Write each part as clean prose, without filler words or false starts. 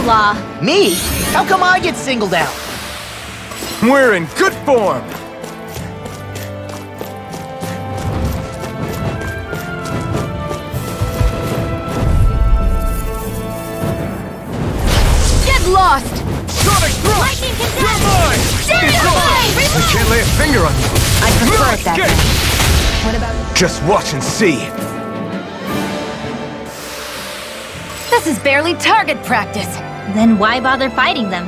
Law. Me? How come I get singled out? We're in good form! Get lost! Sonic Thrust! Lightning Contest! You're mine! Stereo! I can't lay a finger on you! I prefer it that Get- way. What about... Just watch and see! This is barely target practice. Then why bother fighting them?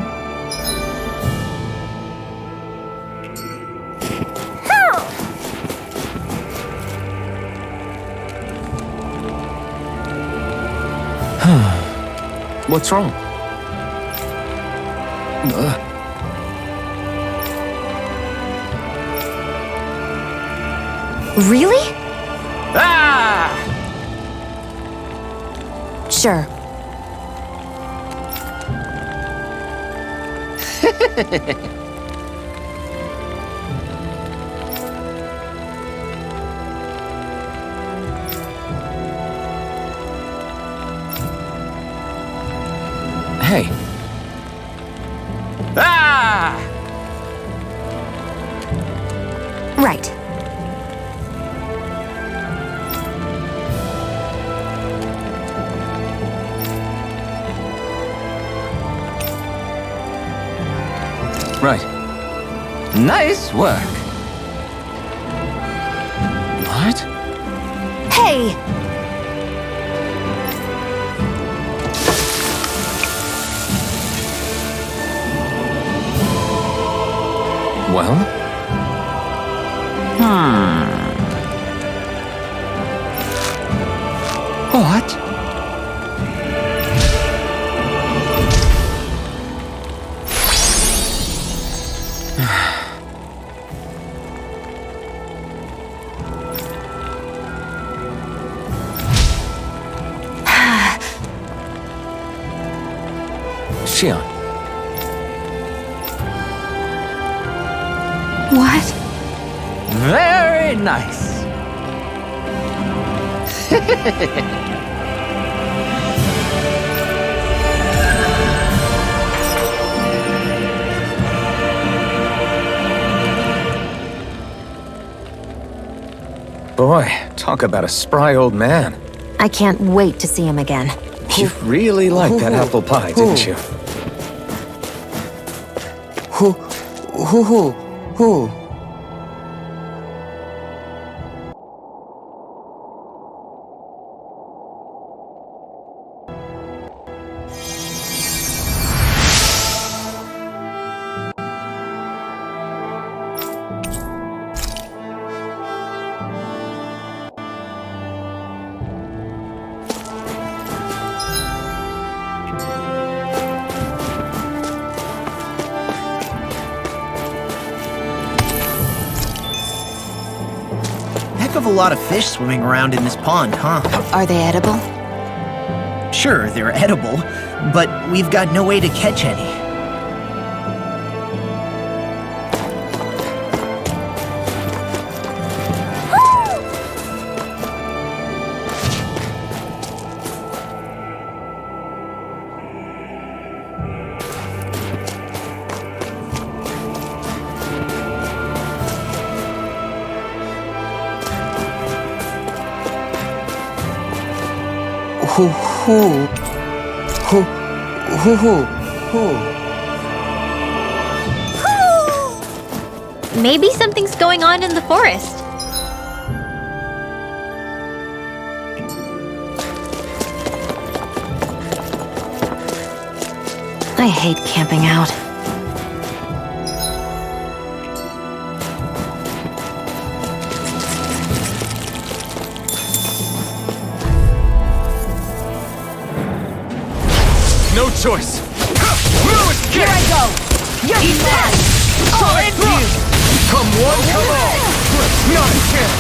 What's wrong? Really? Ah! Sure. Hey. Ah! Right. Right. Nice work. What? Hey! Well? What? Xion. What? Very nice. Boy, talk about a spry old man. I can't wait to see him again. You really liked that apple pie, didn't you? Heck of a lot of fish swimming around in this pond, huh? Are they edible? Sure, they're edible, but we've got no way to catch any. Maybe something's going on in the forest. I hate camping out. No choice. No escape. Here I go! You're mad! Sonic Thrust! Come one, come all! Not a chance!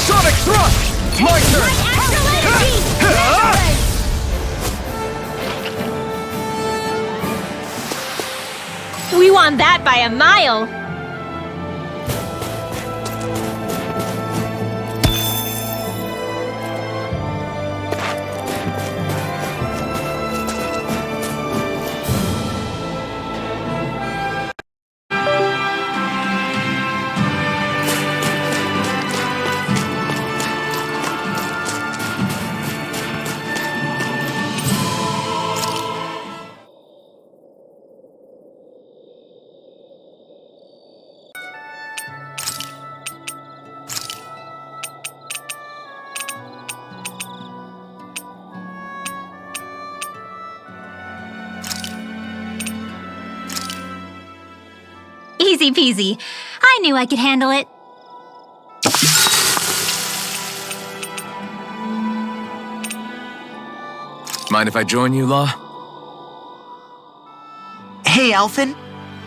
Sonic Thrust! My turn! We won that by a mile! Easy peasy. I knew I could handle it. Mind if I join you, Law? Hey, Alphen.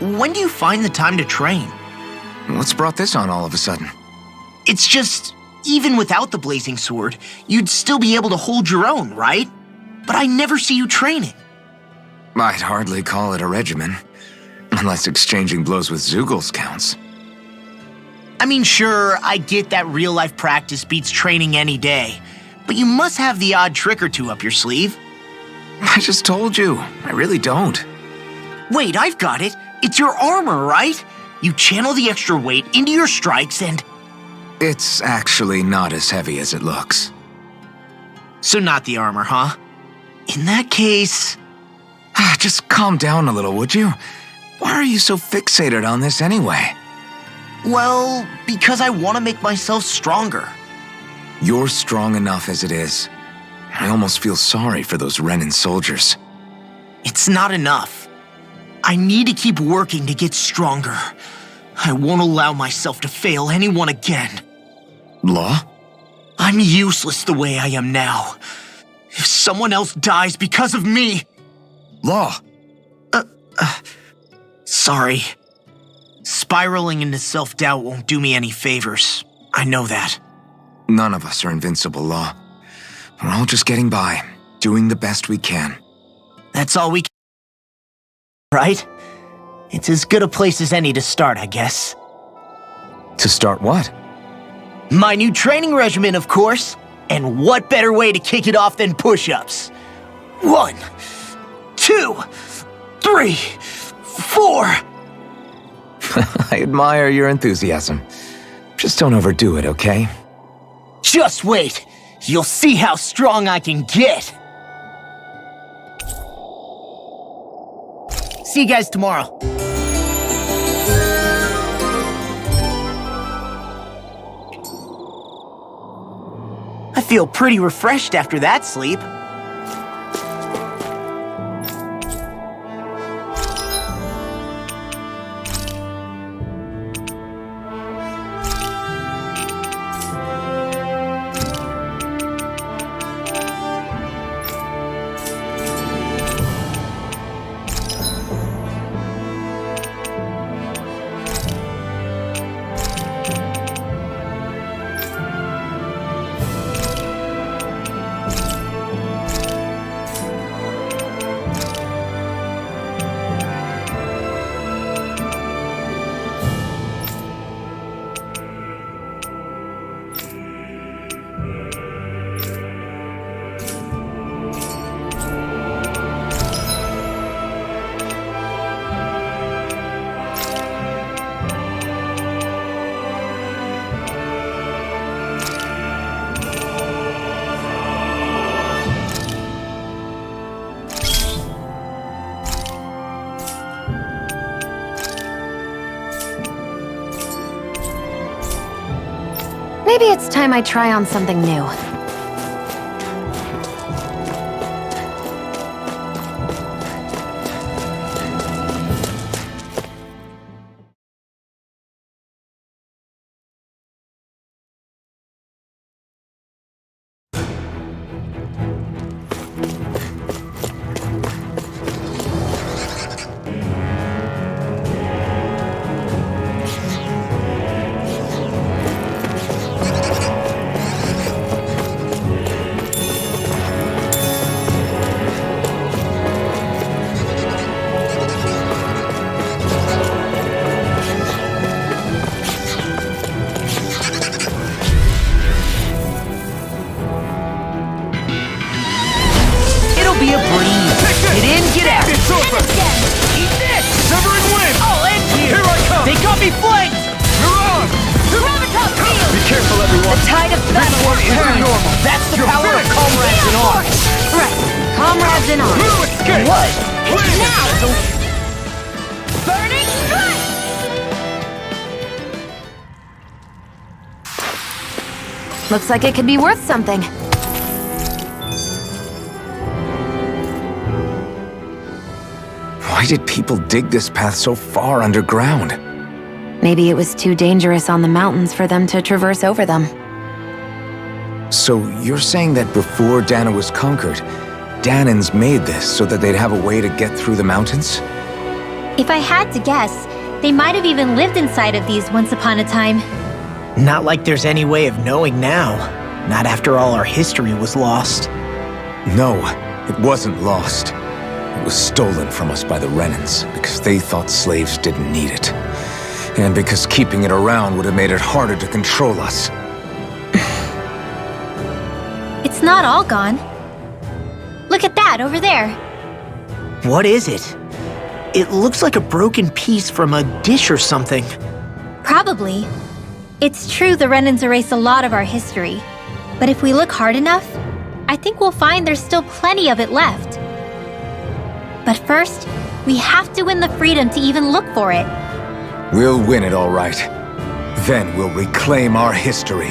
When do you find the time to train? What's brought this on all of a sudden? It's just, even without the blazing sword, you'd still be able to hold your own, right? But I never see you training. I'd hardly call it a regimen. Unless exchanging blows with Zeugles counts. I mean, sure, I get that real-life practice beats training any day. But you must have the odd trick or two up your sleeve. I just told you, I really don't. Wait, I've got it. It's your armor, right? You channel the extra weight into your strikes and... It's actually not as heavy as it looks. So not the armor, huh? In that case... Just calm down a little, would you? Why are you so fixated on this anyway? Well, because I want to make myself stronger. You're strong enough as it is. I almost feel sorry for those Renan soldiers. It's not enough. I need to keep working to get stronger. I won't allow myself to fail anyone again. Law? I'm useless the way I am now. If someone else dies because of me... Law! Sorry. Spiraling into self-doubt won't do me any favors. I know that. None of us are invincible, Law. We're all just getting by, doing the best we can. That's all we can... Right? It's as good a place as any to start, I guess. To start what? My new training regimen, of course. And what better way to kick it off than push-ups? 1, 2, 3, 4... I admire your enthusiasm. Just don't overdo it, okay? Just wait. You'll see how strong I can get. See you guys tomorrow. I feel pretty refreshed after that sleep. Maybe it's time I try on something new. Looks like it could be worth something. Why did people dig this path so far underground? Maybe it was too dangerous on the mountains for them to traverse over them. So you're saying that before Dana was conquered, Danans made this so that they'd have a way to get through the mountains? If I had to guess, they might have even lived inside of these once upon a time. Not like there's any way of knowing now. Not after all our history was lost. No, it wasn't lost. It was stolen from us by the Renans because they thought slaves didn't need it. And because keeping it around would have made it harder to control us. It's not all gone. Look at that over there. What is it? It looks like a broken piece from a dish or something. Probably. It's true the Renans erase a lot of our history. But if we look hard enough, I think we'll find there's still plenty of it left. But first, we have to win the freedom to even look for it. We'll win it all right. Then we'll reclaim our history.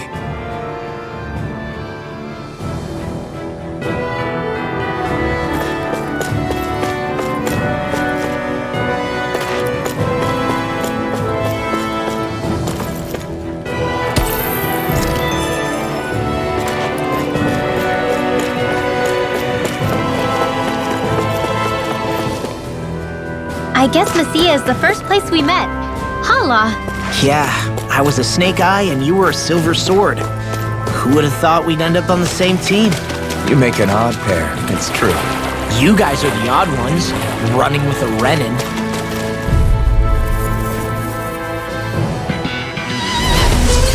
I guess Messia is the first place we met. Hala. Yeah, I was a Snake Eye and you were a Silver Sword. Who would have thought we'd end up on the same team? You make an odd pair, it's true. You guys are the odd ones, running with a Renan.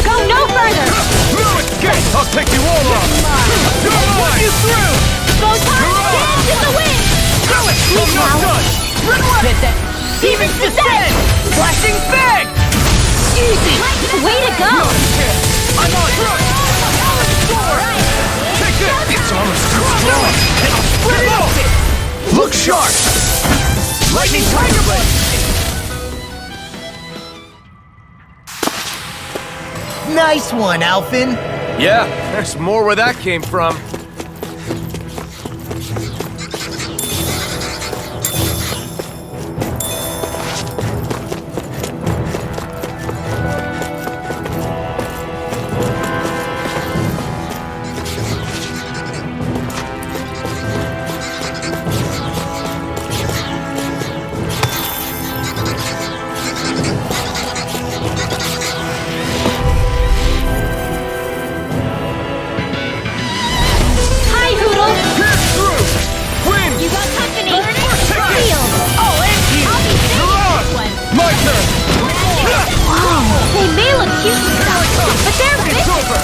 Go no further! No escape! I'll take you all on! You're mine! You through! Go hard! Into the wind! Do it! I'm not done! Demons descend! Flashing bang! Easy! Way to go! I'm on through! Take this! Its armor's too strong! And I'll split it open! Look sharp! Lightning Tiger Blade! Nice one, Alphen. Yeah, there's more where that came from. Hi, Hoodle! Pierce through! Wind! You got company! Take it! Field! I'll end you! I'll be safe You're with on! this one. My turn! Wow, they may look cute and stuff, but they're It's vicious. over!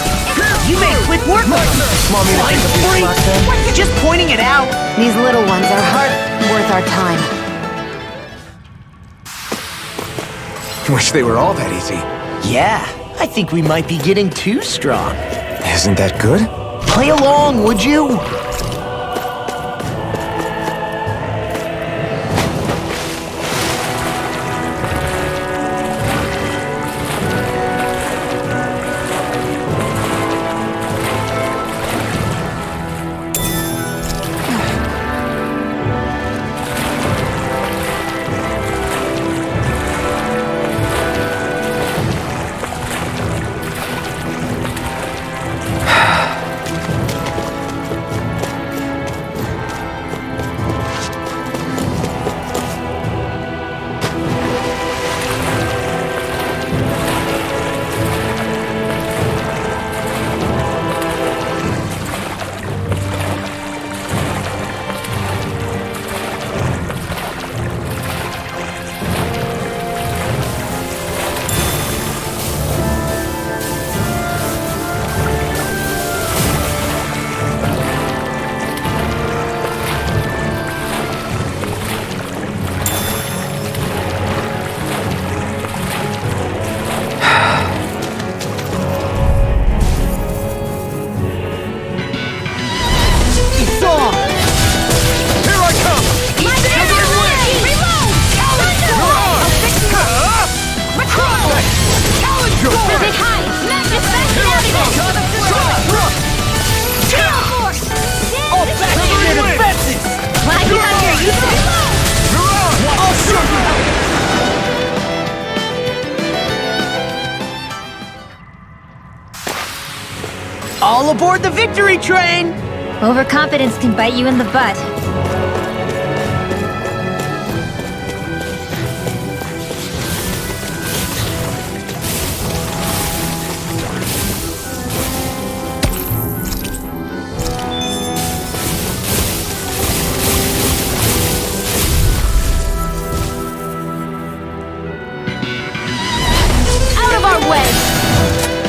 You made quick work of them. Mommy, Fine, like Free. You're just pointing it out. These little ones are hardly worth our time. Wish they were all that easy. Yeah, I think we might be getting too strong. Isn't that good? Play along, would you? aboard the victory train! Overconfidence can bite you in the butt. Out of our way!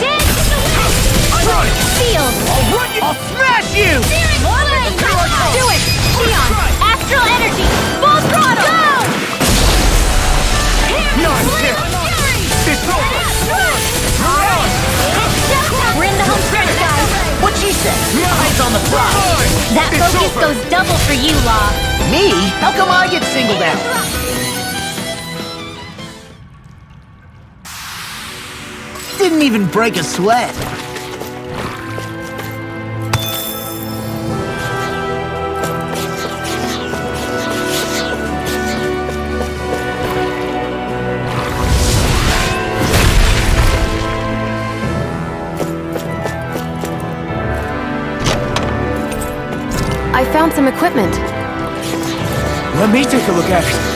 Dance in the wind! Field! I'll smash you! Do it! Leon! Astral energy! Full throttle! Go! It's over! We're in the home stretch, guys! What she said? Eyes on the prize. That It's focus over. goes double for you, Law. Me? How come I get singled out? Didn't even break a sweat. I found some equipment. Let me take a look at it.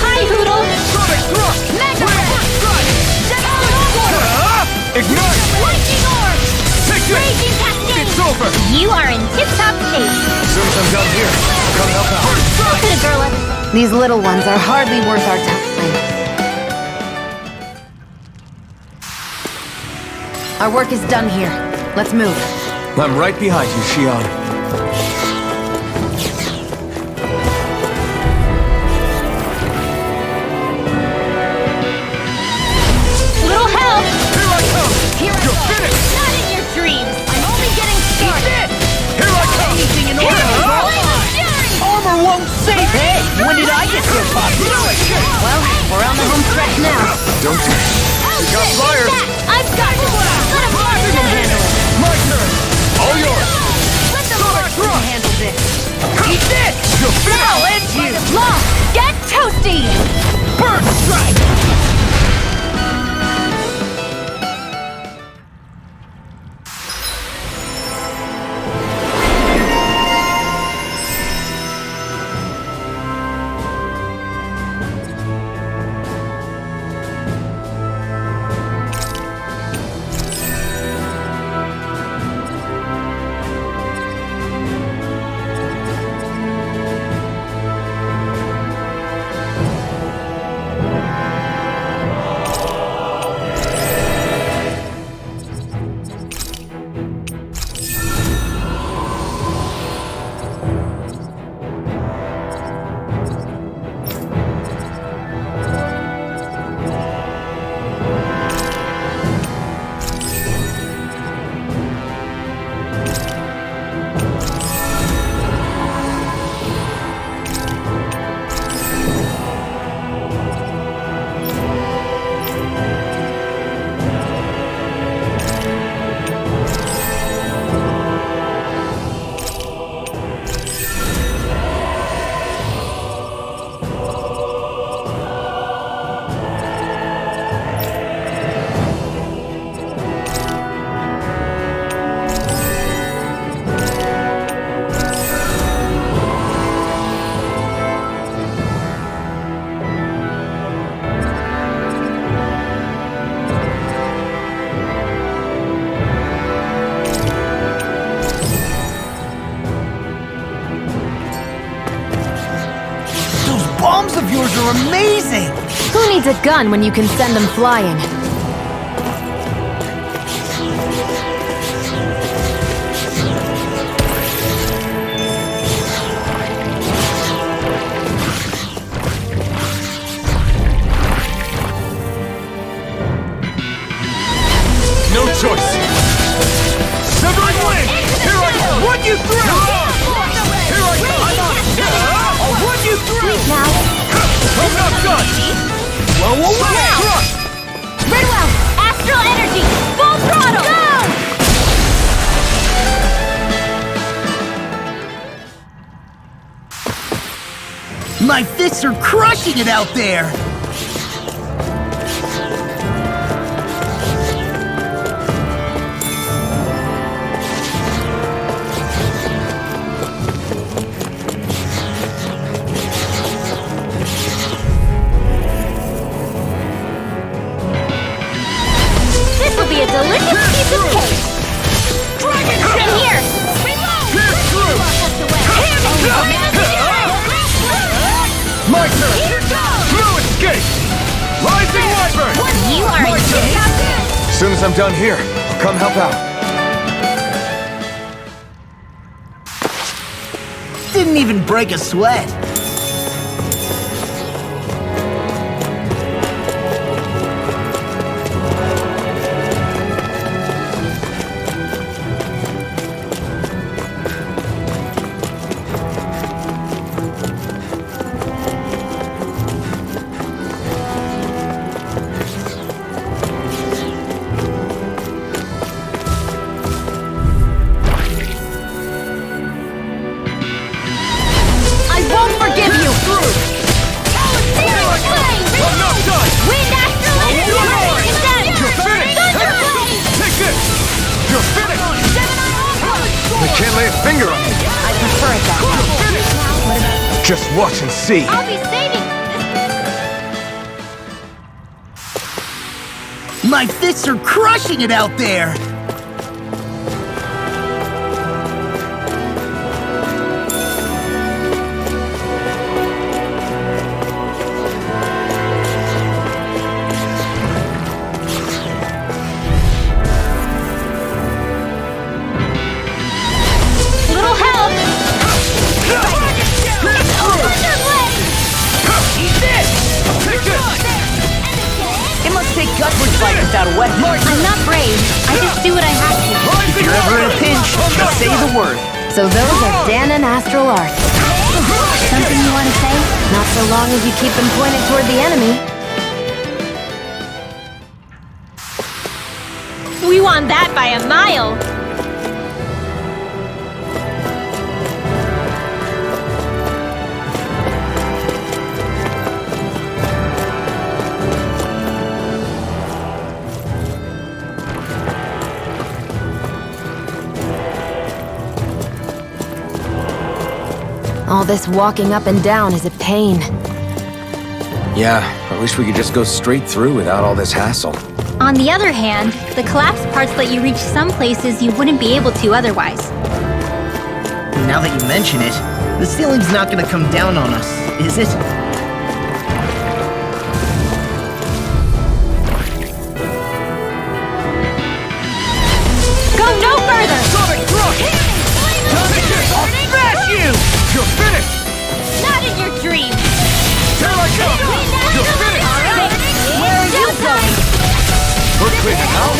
Hi, Hoodle! Sonic thrust! Mega Ignite! Lightning orb! Take this! Raging cascade! It's over! You are in tip-top shape. As soon as I'm done here, I'll come help out. How could a girl ever... These little ones are hardly worth our time. Our work is done here. Let's move. I'm right behind you, Xion. Little help! Here I come! Here I You're go. finished! Not in your dreams! I'm only getting started! Here I come! Anything in Here order. is Blaze Fury! Armor won't save me! When did I get so popular? Well, we're on the home stretch now. Don't you? Oh, got shit, flyers. take that! I've got it! Let him handle it! My turn! All yours! Let the Sonic marksman thrust! handle this! Eat this! You're I'll finished! end you! Law, get toasty! Bird strike! Bombs of yours are amazing! Who needs a gun when you can send them flying? done! Whoa, whoa, whoa! Thrust! Ridwell, astral energy, full throttle! Go! My fists are crushing it out there! This will be a delicious piece of cake! In here! Pierce through! My turn! No escape! Rising Wyvern! You are My turn! As soon as I'm done here, I'll come help out. Didn't even break a sweat. I won't forgive you! I'm not done! Wind astral energy! You're finished! Take this! You're finished! They can't lay a finger on me. I prefer it that way. You're finished! Just watch and see. I'll be saving My fists are crushing it out there! little help! Eat this! Take this! It must take guts to fight without a weapon. I'm not brave. I just do what I have to. If you're ever in a pinch, just say the word. So those are Dan and Astral Arts. Something you want to say? Not so long as you keep them pointed toward the enemy. We won that by a mile. All this walking up and down is a pain. Yeah, I wish we could just go straight through without all this hassle. On the other hand, the collapsed parts let you reach some places you wouldn't be able to otherwise. Now that you mention it, the ceiling's not gonna come down on us, is it? Go no further! Sonic thrust! Take this! I'll smash you! You're finished! Not in your dreams! Here I come! You're finished! Where are you going? We're cleaning out!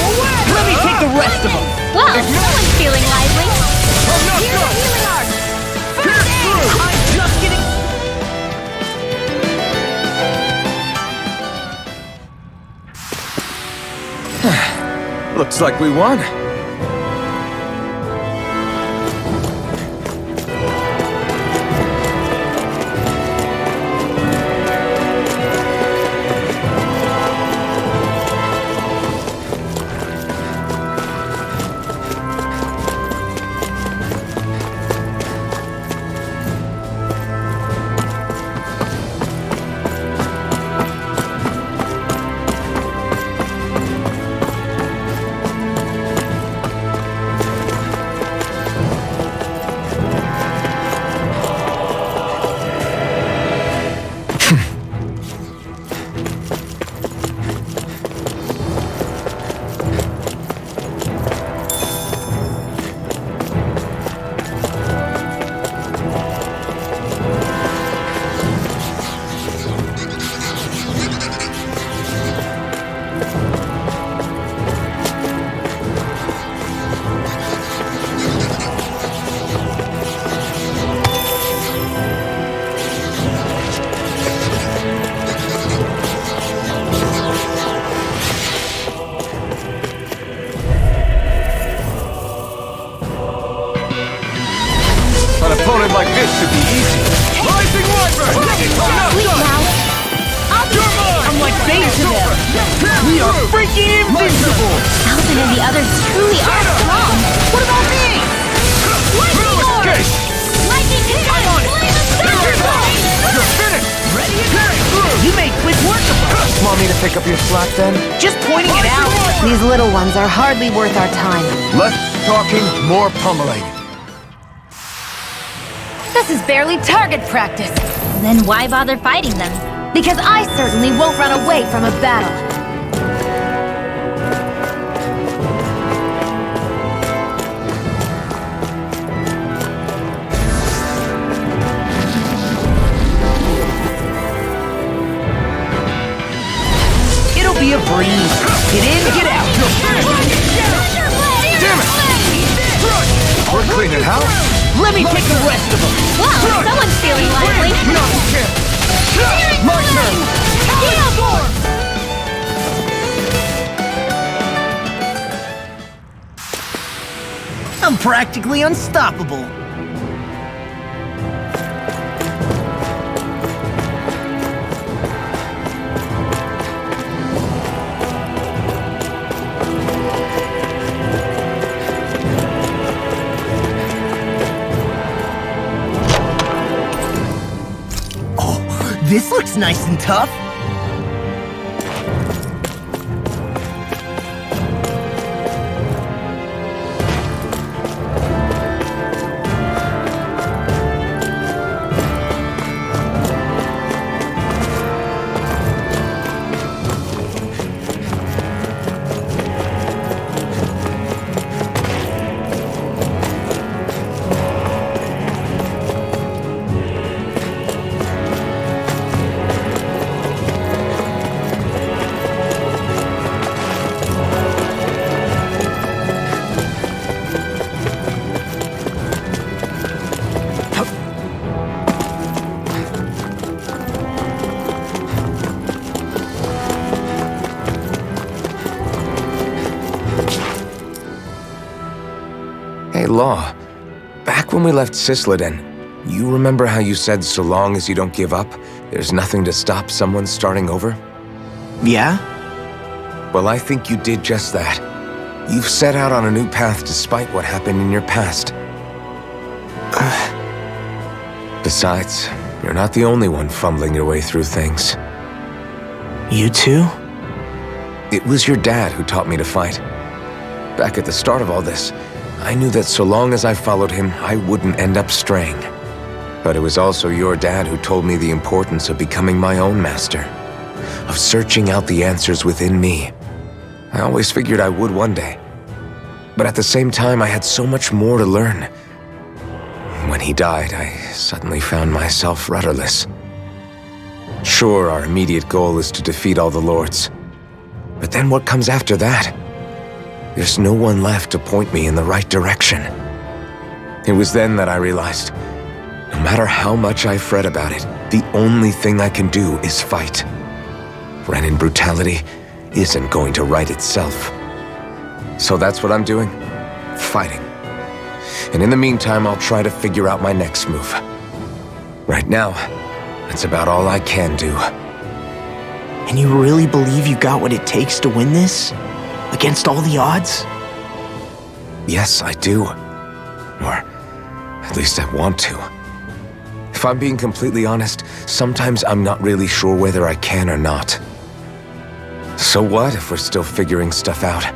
Let me take the rest of them! Well, someone's feeling lively. I'm not done! Pierce through! I'm just getting... Looks like we won. the others truly are strong. What about me? No escape! Lightning I'm on it! You're finished! Ready again? You made quick work of us. Want me to pick up your slack then? Just pointing it out. These little ones are hardly worth our time. Less talking, more pummeling. This is barely target practice. Then why bother fighting them? Because I certainly won't run away from a battle. It'll be a breeze. Get in, get out. Damn it! We're cleaning house. Let me take the rest of them. Wow, someone's feeling lively. No, you can't. My turn. I'm practically unstoppable. Oh, this looks nice and tough. Hey, Law. Back when we left Cisleden, you remember how you said so long as you don't give up, there's nothing to stop someone starting over? Yeah? Well, I think you did just that. You've set out on a new path despite what happened in your past. Besides, you're not the only one fumbling your way through things. You too? It was your dad who taught me to fight. Back at the start of all this, I knew that so long as I followed him, I wouldn't end up straying. But it was also your dad who told me the importance of becoming my own master, of searching out the answers within me. I always figured I would one day. But at the same time, I had so much more to learn. When he died, I suddenly found myself rudderless. Sure, our immediate goal is to defeat all the lords. But then what comes after that? There's no one left to point me in the right direction. It was then that I realized, no matter how much I fret about it, the only thing I can do is fight. Renin brutality isn't going to right itself. So that's what I'm doing, fighting. And in the meantime, I'll try to figure out my next move. Right now, that's about all I can do. And you really believe you got what it takes to win this? Against all the odds? Yes, I do. Or at least I want to. If I'm being completely honest, sometimes I'm not really sure whether I can or not. So what if we're still figuring stuff out?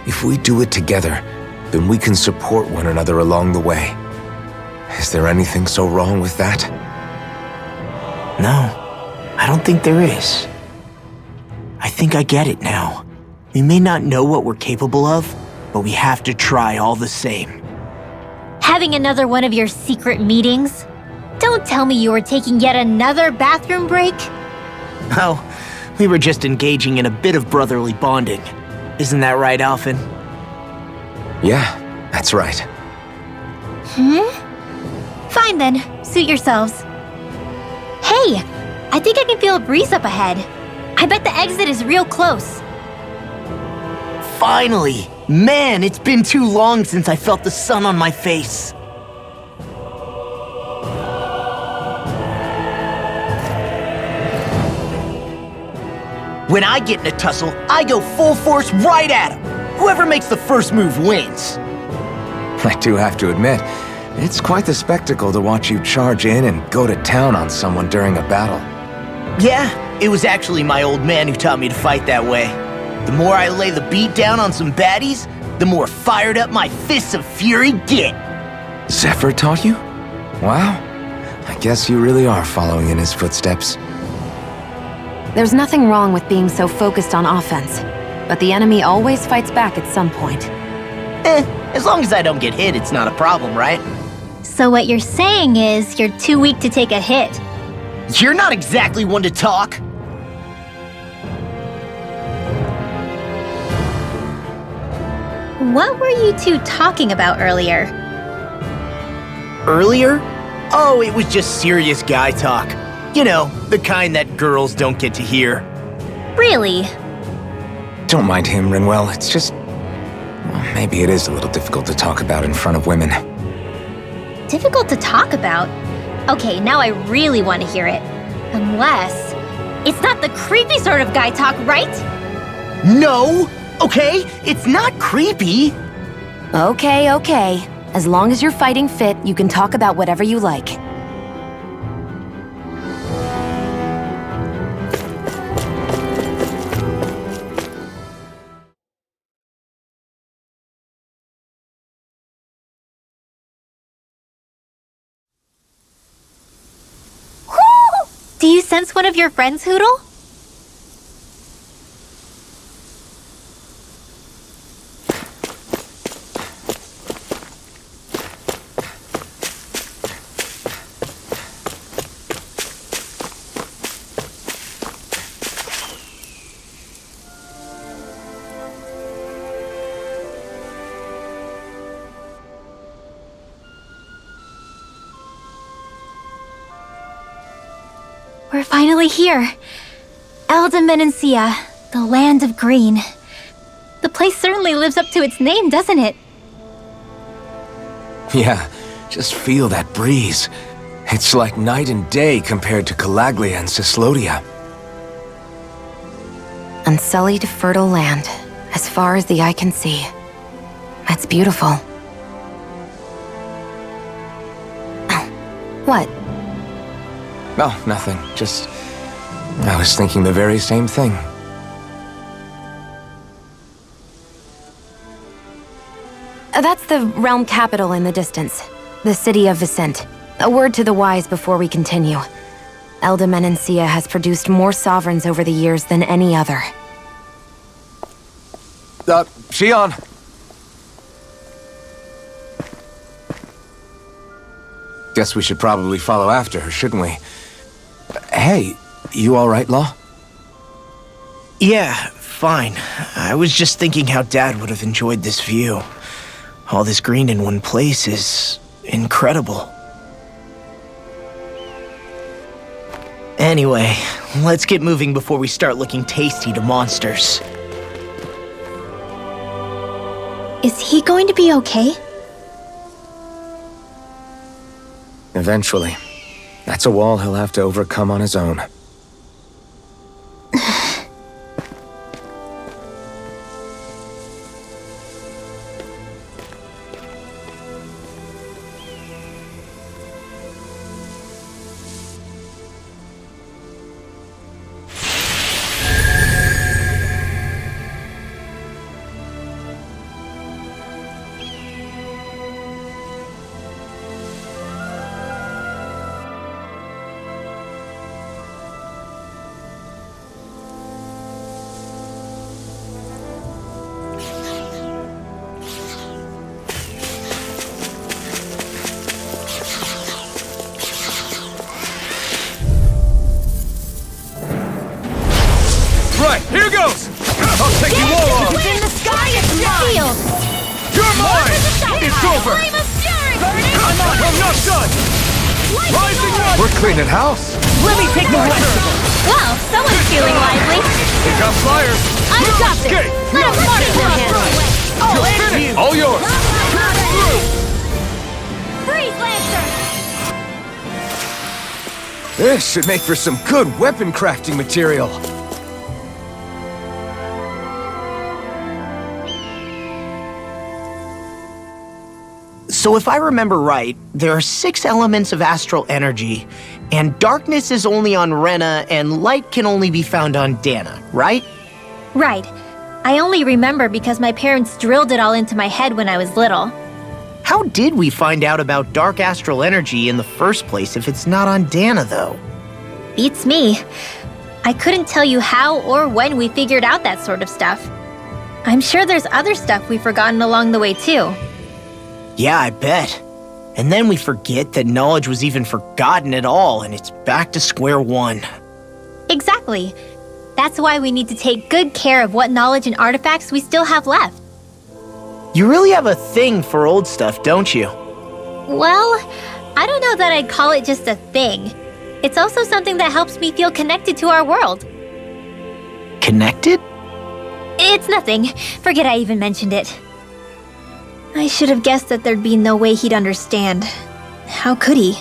If we do it together, then we can support one another along the way. Is there anything so wrong with that? No, I don't think there is. I think I get it now. We may not know what we're capable of, but we have to try all the same. Having another one of your secret meetings? Don't tell me you were taking yet another bathroom break? Oh, we were just engaging in a bit of brotherly bonding. Isn't that right, Alphen? Yeah, that's right. Fine then, suit yourselves. Hey, I think I can feel a breeze up ahead. I bet the exit is real close. Finally! Man, it's been too long since I felt the sun on my face. When I get in a tussle, I go full force right at him. Whoever makes the first move wins. I do have to admit, it's quite the spectacle to watch you charge in and go to town on someone during a battle. Yeah, it was actually my old man who taught me to fight that way. The more I lay the beat down on some baddies, the more fired up my fists of fury get. Zephyr taught you? Wow. I guess you really are following in his footsteps. There's nothing wrong with being so focused on offense, but the enemy always fights back at some point. As long as I don't get hit, it's not a problem, right? So what you're saying is you're too weak to take a hit. You're not exactly one to talk. What were you two talking about earlier? Earlier? Oh, it was just serious guy talk. You know, the kind that girls don't get to hear. Really? Don't mind him, Rinwell. It's just... well, maybe it is a little difficult to talk about in front of women. Difficult to talk about? Okay, now I really want to hear it. Unless... it's not the creepy sort of guy talk, right? No! Okay? It's not creepy. Okay, okay. As long as you're fighting fit, you can talk about whatever you like. Do you sense one of your friends, Hootle? We're finally here. Elde Menancia, the land of green. The place certainly lives up to its name, doesn't it? Yeah, just feel that breeze. It's like night and day compared to Calaglia and Cyslodia. Unsullied, fertile land, as far as the eye can see. That's beautiful. Oh, what? Oh, nothing. Just... I was thinking the very same thing. That's the realm capital in the distance. The city of Vicent. A word to the wise before we continue. Elde Menancia has produced more sovereigns over the years than any other. Shionne! Guess we should probably follow after her, shouldn't we? Hey, you alright, Law? Yeah, fine. I was just thinking how Dad would have enjoyed this view. All this green in one place is incredible. Anyway, let's get moving before we start looking tasty to monsters. Is he going to be okay? Eventually. That's a wall he'll have to overcome on his own. Right, here goes! I'll take you all off! In the sky, it's mine! You're mine! It's over! I'm not done! Rising one! We're cleaning house! Let me take the rest of them! Wow, someone's feeling lively! They got fires! I've got this! Escape! Let them run in their hands! You're finished! All yours! Freeze, Lancer! This should make for some good weapon crafting material. So if I remember right, there are 6 elements of astral energy, and darkness is only on Rena and light can only be found on Dana, right? Right. I only remember because my parents drilled it all into my head when I was little. How did we find out about dark astral energy in the first place if it's not on Dana, though? Beats me. I couldn't tell you how or when we figured out that sort of stuff. I'm sure there's other stuff we've forgotten along the way, too. Yeah, I bet. And then we forget that knowledge was even forgotten at all, and it's back to square one. Exactly. That's why we need to take good care of what knowledge and artifacts we still have left. You really have a thing for old stuff, don't you? Well, I don't know that I'd call it just a thing. It's also something that helps me feel connected to our world. Connected? It's nothing. Forget I even mentioned it. I should have guessed that there'd be no way he'd understand. How could he?